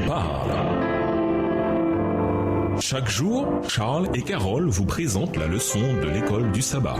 parle. Chaque jour, Charles et Carole vous présentent la leçon de l'école du sabbat.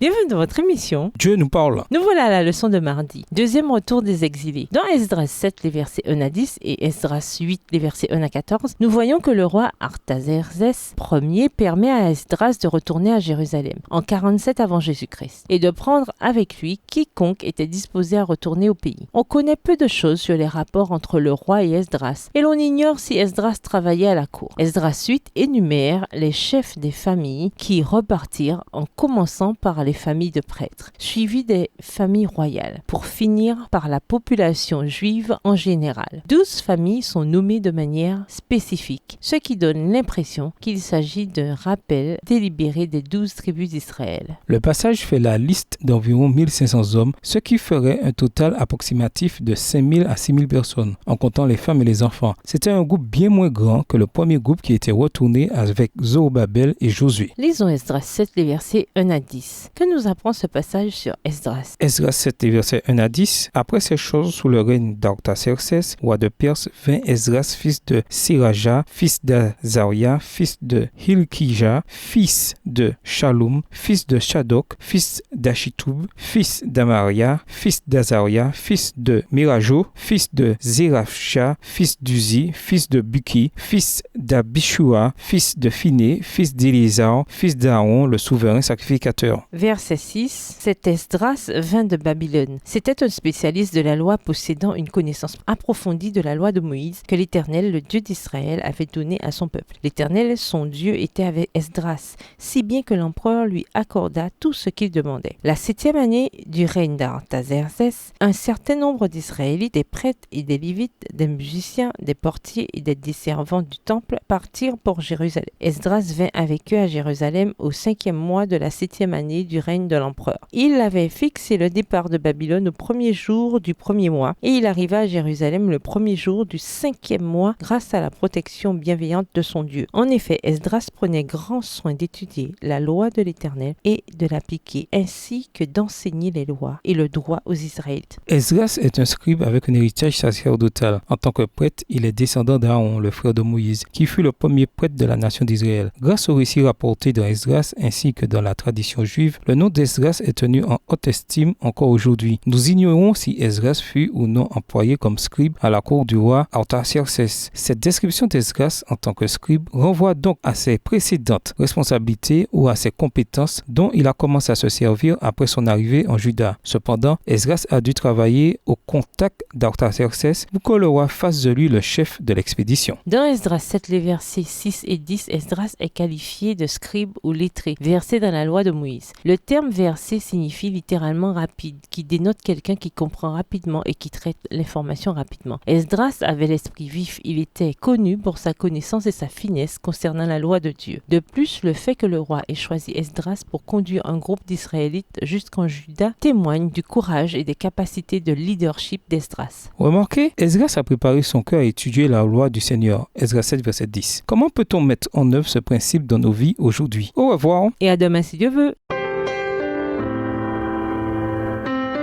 Bienvenue dans votre émission. Dieu nous parle. Nous voilà à la leçon de mardi. Deuxième retour des exilés. Dans Esdras 7, les versets 1 à 10 et Esdras 8, les versets 1 à 14, nous voyons que le roi Artaxerxès Ier permet à Esdras de retourner à Jérusalem en 47 avant Jésus-Christ et de prendre avec lui quiconque était disposé à retourner au pays. On connaît peu de choses sur les rapports entre le roi et Esdras et l'on ignore si Esdras travaillait à la cour. Esdras 8 énumère les chefs des familles qui repartirent en commençant par les familles de prêtres, suivies des familles royales, pour finir par la population juive en général. 12 familles sont nommées de manière spécifique, ce qui donne l'impression qu'il s'agit d'un rappel délibéré des 12 tribus d'Israël. Le passage fait la liste d'environ 1500 hommes, ce qui ferait un total approximatif de 5000 à 6000 personnes, en comptant les femmes et les enfants. C'était un groupe bien moins grand que le premier groupe qui était retourné avec Zorobabel et Josué. Lisons Esdras 7, les versets 1 à 10. Que nous apprend ce passage sur Esdras? Esdras 7, les versets 1 à 10. Après ces choses, sous le règne d'Artaxerxès, roi de Perse, vint Esdras, fils de Siraja, fils d'Azaria, fils de Hilkija, fils de Shaloum, fils de Shadok, fils d'Achitoub, fils d'Amaria, fils d'Azaria, fils de Mirajo, fils de Zerafsha, fils d'Uzi, fils de Buki, fils d'Abishua, fils de Phiné, fils d'Éléazar, fils d'Aaron, le souverain sacrificateur. Verset 6. Cet Esdras vint de Babylone. C'était un spécialiste de la loi possédant une connaissance approfondie de la loi de Moïse que l'Éternel, le Dieu d'Israël, avait donnée à son peuple. L'Éternel, son Dieu, était avec Esdras, si bien que l'empereur lui accorda tout ce qu'il demandait. La 7e année du règne d'Artaxerxès, un certain nombre d'Israélites, des prêtres et des Lévites, des musiciens, des portiers et des servants du temple partirent pour Jérusalem. Esdras vint avec eux à Jérusalem au 5e mois de la 7e année du règne de l'empereur. Il avait fixé le départ de Babylone au premier jour du premier mois et il arriva à Jérusalem le premier jour du 5e mois grâce à la protection bienveillante de son Dieu. En effet, Esdras prenait grand soin d'étudier la loi de l'Éternel et de l'appliquer ainsi que d'enseigner les lois et le droit aux Israélites. Esdras est un scribe avec un héritage sacerdotal. En tant que prêtre, il est descendant d'Aaron, le frère de Moïse, qui fut le premier prêtre de la nation d'Israël. Grâce aux récits rapportés dans Esdras ainsi que dans la tradition juive, le nom d'Esdras est tenu en haute estime encore aujourd'hui. Nous ignorons si Esdras fut ou non employé comme scribe à la cour du roi Artaxerxès. Cette description d'Esdras en tant que scribe renvoie donc à ses précédentes responsabilités ou à ses compétences dont il a commencé à se servir après son arrivée en Juda. Cependant, Esdras a dû travailler au contact d'Artaxerxès pour que le roi fasse de lui le chef de l'expédition. Dans Esdras 7, les versets 6 et 10, Esdras est qualifié de scribe ou lettré, versé dans la loi de Moïse. Le terme versé signifie littéralement rapide, qui dénote quelqu'un qui comprend rapidement et qui traite l'information rapidement. Esdras avait l'esprit vif, il était connu pour sa connaissance et sa finesse concernant la loi de Dieu. De plus, le fait que le roi ait choisi Esdras pour conduire un groupe d'Israélites jusqu'en Juda témoigne du courage et des capacités de leadership d'Esdras. Remarquez, Esdras a préparé son cœur à étudier la loi du Seigneur. Esdras 7, verset 10. Comment peut-on mettre en œuvre ce principe dans nos vies aujourd'hui? Au revoir. Et à demain si Dieu veut.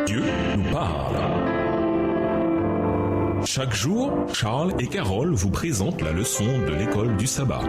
Dieu nous parle. Chaque jour, Charles et Carole vous présentent la leçon de l'école du sabbat.